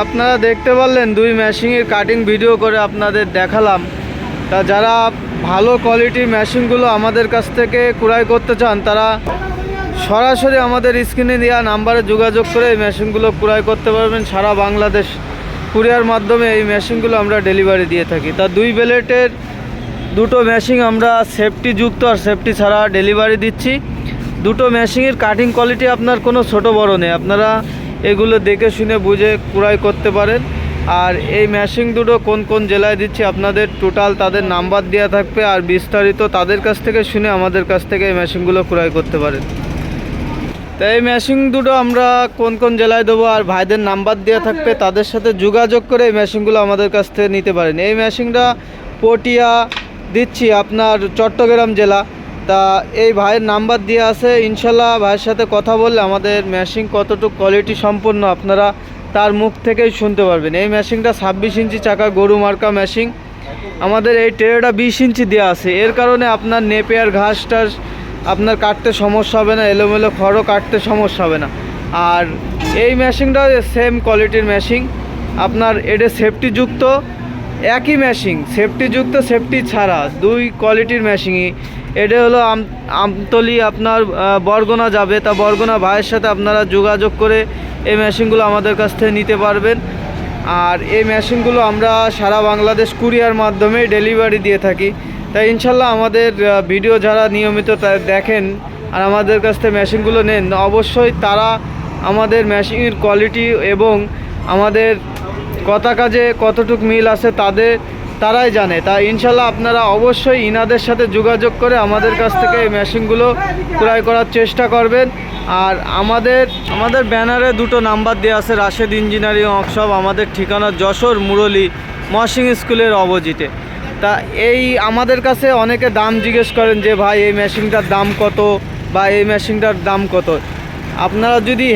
আপনারা দেখতে পারলেন দুই মেশিনের কাটিং ভিডিও করে আপনাদের দেখালাম। তা যারা ভালো কোয়ালিটির মেশিনগুলো আমাদের কাছ থেকে ক্রয় করতে চান তারা সরাসরি আমাদের স্ক্রিনে দেওয়া নাম্বারে যোগাযোগ করে এই মেশিনগুলো ক্রয় করতে পারবেন। সারা বাংলাদেশ কুরিয়ার মাধ্যমে এই মেশিনগুলো আমরা ডেলিভারি দিয়ে থাকি। তা দুই ব্লেডের দুটো মেশিন আমরা সেফটি যুক্ত আর সেফটি ছাড়া ডেলিভারি দিচ্ছি। দুটো মেশিনের কাটিং কোয়ালিটি আপনার কোনো ছোট বড় নেই, আপনারা এগুলো দেখে শুনে বুঝে ক্রয় করতে পারেন। আর এই মেশিন দুটো কোন কোন জেলায় দিচ্ছি আপনাদের টোটাল তাদের নাম্বার দেওয়া থাকবে, আর বিস্তারিত তাদের কাছ থেকে শুনে আমাদের কাছ থেকে এই মেশিনগুলো ক্রয় করতে পারেন। তো এই মেশিন দুটো আমরা কোন কোন জেলায় দেবো আর ভাইদের নাম্বার দেওয়া থাকবে, তাদের সাথে যোগাযোগ করে এই মেশিনগুলো আমাদের কাছ থেকে নিতে পারেন। এই মেশিনটা পটিয়া দিচ্ছি আপনার চট্টগ্রাম জেলা। তা এই ভাইয়ের নাম্বার দিয়ে আছে, ইনশাল্লাহ ভাইয়ের সাথে কথা বললে আমাদের মেশিন কতটুকু কোয়ালিটি সম্পন্ন আপনারা তার মুখ থেকেই শুনতে পারবেন। এই মেশিনটা 26 ইঞ্চি চাকা গরু মার্কা মেশিন। আমাদের এই ট্রেটা 20 ইঞ্চি দেওয়া আছে, এর কারণে আপনার নেপিয়ার ঘাস টাস আপনার কাটতে সমস্যা হবে না, এলোমেলো খড়ও কাটতে সমস্যা হবে না। আর এই মেশিনটা সেম কোয়ালিটির মেশিন, আপনার এটা সেফটিযুক্ত একই মেশিন, সেফটিযুক্ত সেফটি ছাড়া দুই কোয়ালিটির মেশিনই। এটা হলো আমতলি আপনার বরগুনা যাবে। তা বরগুনা ভাইয়ের সাথে আপনারা যোগাযোগ করে এই মেশিনগুলো আমাদের কাছ থেকে নিতে পারবেন। আর এই মেশিনগুলো আমরা সারা বাংলাদেশ কুরিয়ার মাধ্যমে ডেলিভারি দিয়ে থাকি। তাই ইনশাল্লাহ আমাদের ভিডিও যারা নিয়মিত দেখেন আর আমাদের কাছ থেকে মেশিনগুলো নেন, অবশ্যই তারা আমাদের মেশিনের কোয়ালিটি এবং আমাদের কথা কাজে কতটুকু মিল আছে তারাই জানে। তা ইনশাল্লাহ আপনারা অবশ্যই ইনাদের সাথে যোগাযোগ করে আমাদের কাছ থেকে এই মেশিনগুলো ক্রয় করার চেষ্টা করবেন। আর আমাদের ব্যানারে দুটো নাম্বার দেওয়া আছে, রাশেদ ইঞ্জিনিয়ারিং ওয়ার্কশপ। আমাদের ঠিকানা যশোর মুরলী মহসিন স্কুলের অপোজিটে। তা এই আমাদের কাছে অনেকে দাম জিজ্ঞেস করেন যে ভাই এই মেশিনটার দাম কত বা এই মেশিনটার দাম কত। আপনারা যদি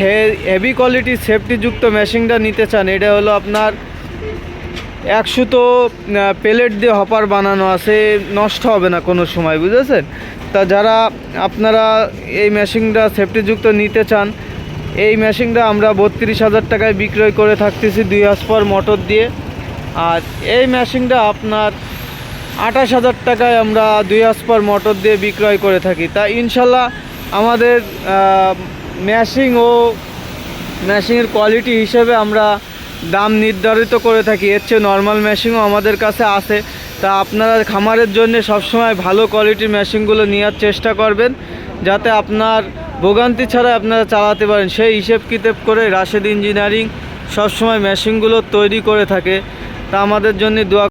হেভি কোয়ালিটি সেফটিযুক্ত মেশিনটা নিতে চান, এটা হলো আপনার 100 প্লেট দিয়ে হপার বানানো আছে, নষ্ট হবে না কোনো সময়, বুঝেছেন। তা যারা আপনারা এই মেশিনটা সেফটিযুক্ত নিতে চান, এই মেশিনটা আমরা 32,000 টাকায় বিক্রয় করে থাকতেছি 2 হর্সপাওয়ার মোটর দিয়ে। আর এই মেশিনটা আপনার 28,000 টাকায় আমরা 2 হর্সপাওয়ার মোটর দিয়ে বিক্রয় করে থাকি। তা ইনশাল্লাহ আমাদের মেশিনের কোয়ালিটি হিসেবে আমরা দাম নির্ধারিত করে থাকি। এর চেয়ে নর্মাল মেশিনও আমাদের কাছে আছে। তা আপনারা খামারের জন্য সবসময় ভালো কোয়ালিটির মেশিনগুলো নেওয়ার চেষ্টা করবেন, যাতে আপনার ভোগান্তি ছাড়া আপনারা চালাতে পারেন। সেই হিসেব কিতাব করে রাশেদ ইঞ্জিনিয়ারিং সবসময় মেশিনগুলো তৈরি করে থাকে। তা আমাদের জন্য দোয়া